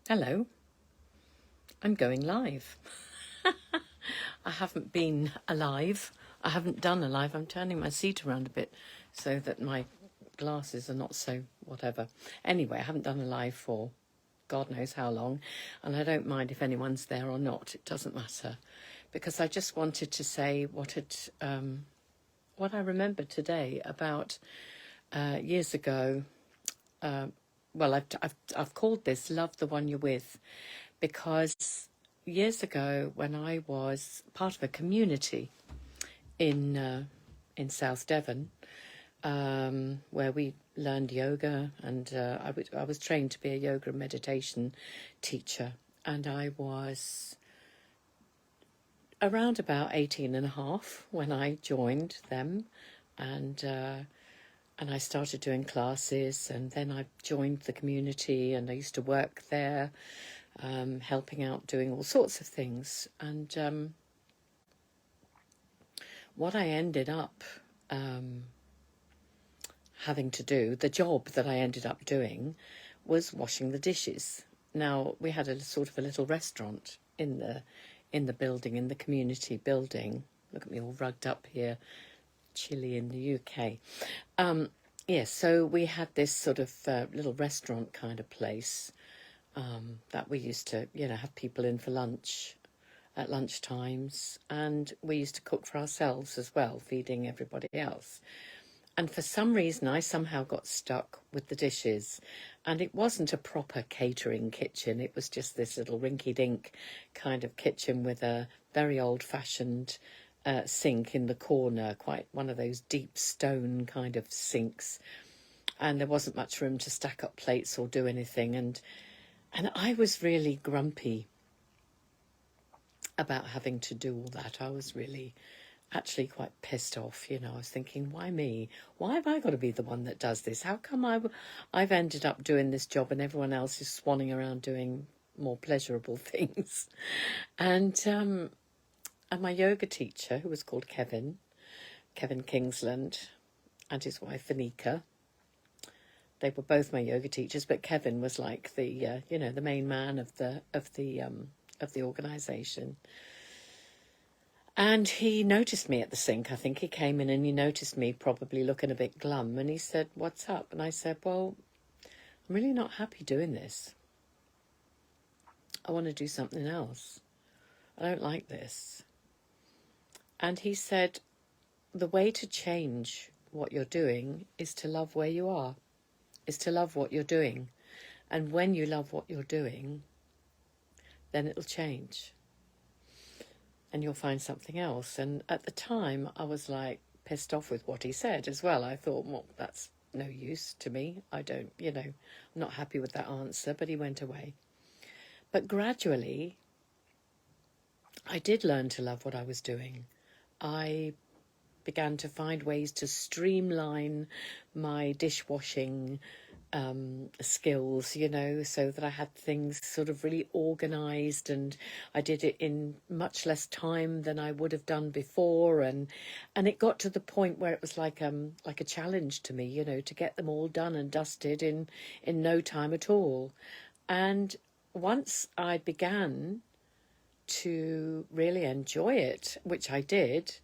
Hello, I'm going live. I haven't been alive. I haven't done a live. I'm turning my seat around a bit so that my glasses are not so whatever. Anyway, I haven't done a live for God knows how long, and I don't mind if anyone's there or not. It doesn't matter, because I just wanted to say what I remembered today about years ago. Well, I've called this "Love the One You're With," because years ago, when I was part of a community in South Devon, where we learned yoga, and I was trained to be a yoga and meditation teacher, and I was around about 18 and a half when I joined them, and I started doing classes, and then I joined the community, and I used to work there, helping out, doing all sorts of things. And what I ended up having to do, the job that I ended up doing, was washing the dishes. Now, we had a sort of a little restaurant in the building, in the community building. Look at me all rugged up here, chilly in the UK. Yes, so we had this sort of little restaurant kind of place that we used to, have people in for lunch at lunch times, and we used to cook for ourselves as well, feeding everybody else. And for some reason, I somehow got stuck with the dishes, and it wasn't a proper catering kitchen. It was just this little rinky-dink kind of kitchen with a very old-fashioned sink in the corner, quite one of those deep stone kind of sinks. And there wasn't much room to stack up plates or do anything. And I was really grumpy about having to do all that. I was really actually quite pissed off. I was thinking, why me? Why have I got to be the one that does this? How come I've ended up doing this job and everyone else is swanning around doing more pleasurable things? And my yoga teacher, who was called Kevin Kingsland, and his wife Anika, they were both my yoga teachers, but Kevin was like the the main man of the organisation. And he noticed me at the sink. I think he came in and he noticed me probably looking a bit glum, and he said, "What's up?" And I said, "Well, I'm really not happy doing this. I want to do something else. I don't like this." And he said, "The way to change what you're doing is to love where you are, is to love what you're doing. And when you love what you're doing, then it'll change and you'll find something else." And at the time, I was like pissed off with what he said as well. I thought, well, that's no use to me. I don't, I'm not happy with that answer, but he went away. But gradually, I did learn to love what I was doing. I began to find ways to streamline my dishwashing skills, so that I had things sort of really organised, and I did it in much less time than I would have done before, and it got to the point where it was like a challenge to me, to get them all done and dusted in no time at all. And once I began to really enjoy it, which I did,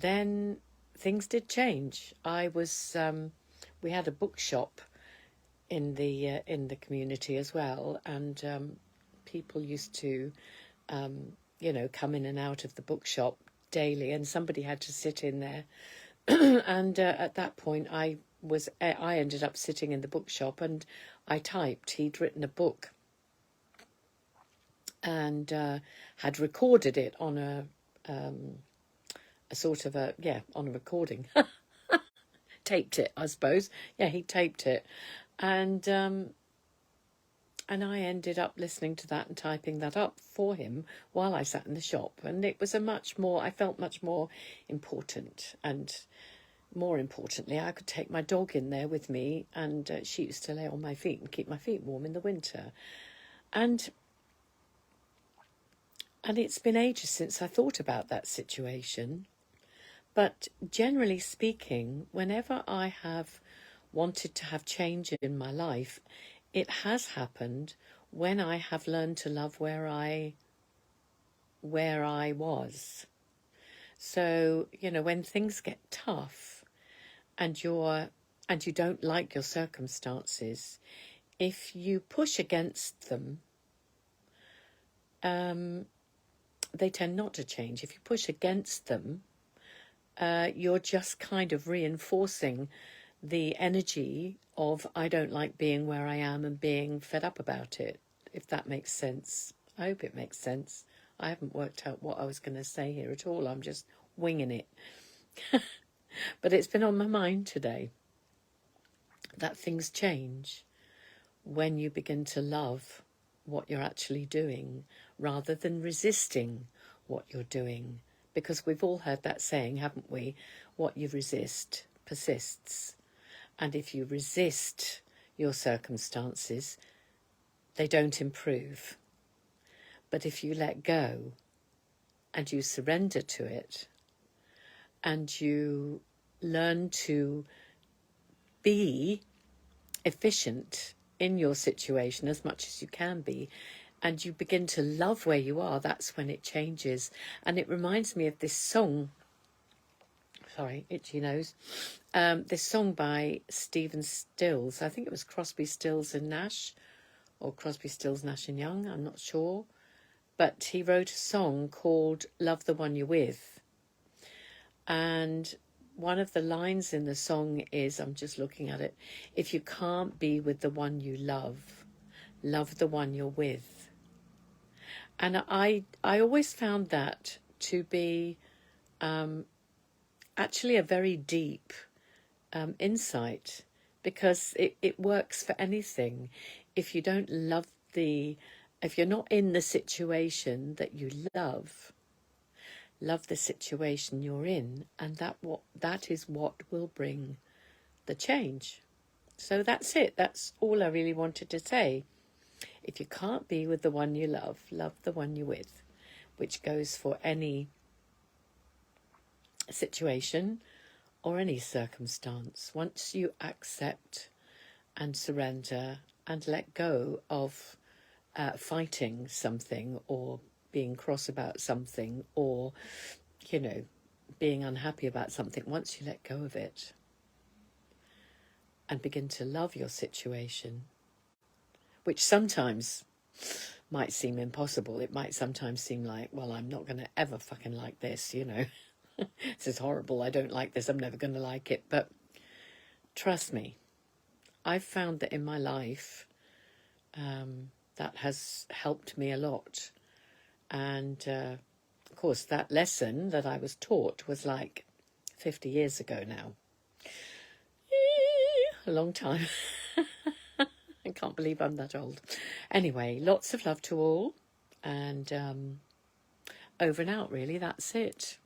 then things did change. We had a bookshop in the community as well, and people used to come in and out of the bookshop daily, and somebody had to sit in there. And at that point, I ended up sitting in the bookshop, and I typed. He'd written a book and had recorded it on a sort of on a recording. Taped it, I suppose. Yeah, he taped it. And I ended up listening to that and typing that up for him while I sat in the shop. And it was I felt much more important. And more importantly, I could take my dog in there with me, and she used to lay on my feet and keep my feet warm in the winter. And it's been ages since I thought about that situation. But generally speaking, whenever I have wanted to have change in my life, it has happened when I have learned to love where I was. So, you know, when things get tough and you don't like your circumstances, if you push against them, they tend not to change. If you push against them, you're just kind of reinforcing the energy of I don't like being where I am and being fed up about it, if that makes sense. I hope it makes sense. I haven't worked out what I was going to say here at all. I'm just winging it. But it's been on my mind today that things change when you begin to love what you're actually doing rather than resisting what you're doing. Because we've all heard that saying, haven't we? What you resist persists. And if you resist your circumstances, they don't improve. But if you let go and you surrender to it and you learn to be efficient in your situation as much as you can be, and you begin to love where you are, that's when it changes. And it reminds me of this song, sorry, itchy nose, this song by Stephen Stills. I think it was Crosby, Stills and Nash, or Crosby, Stills, Nash and Young, I'm not sure. But he wrote a song called Love the One You're With. And one of the lines in the song is, I'm just looking at it, if you can't be with the one you love, love the one you're with. And I always found that to be actually a very deep insight, because it works for anything. If you don't love if you're not in the situation that you love the situation you're in, and that is what will bring the change. So that's it. That's all I really wanted to say. If you can't be with the one you love the one you're with, which goes for any situation or any circumstance. Once you accept and surrender and let go of fighting something or being cross about something or, you know, being unhappy about something, once you let go of it and begin to love your situation, which sometimes might seem impossible. It might sometimes seem like, well, I'm not going to ever fucking like this, you know. This is horrible. I don't like this. I'm never going to like it. But trust me, I've found that in my life, that has helped me a lot. And, of course, that lesson that I was taught was like 50 years ago now. A long time. I can't believe I'm that old. Anyway, lots of love to all. And over and out, really. That's it.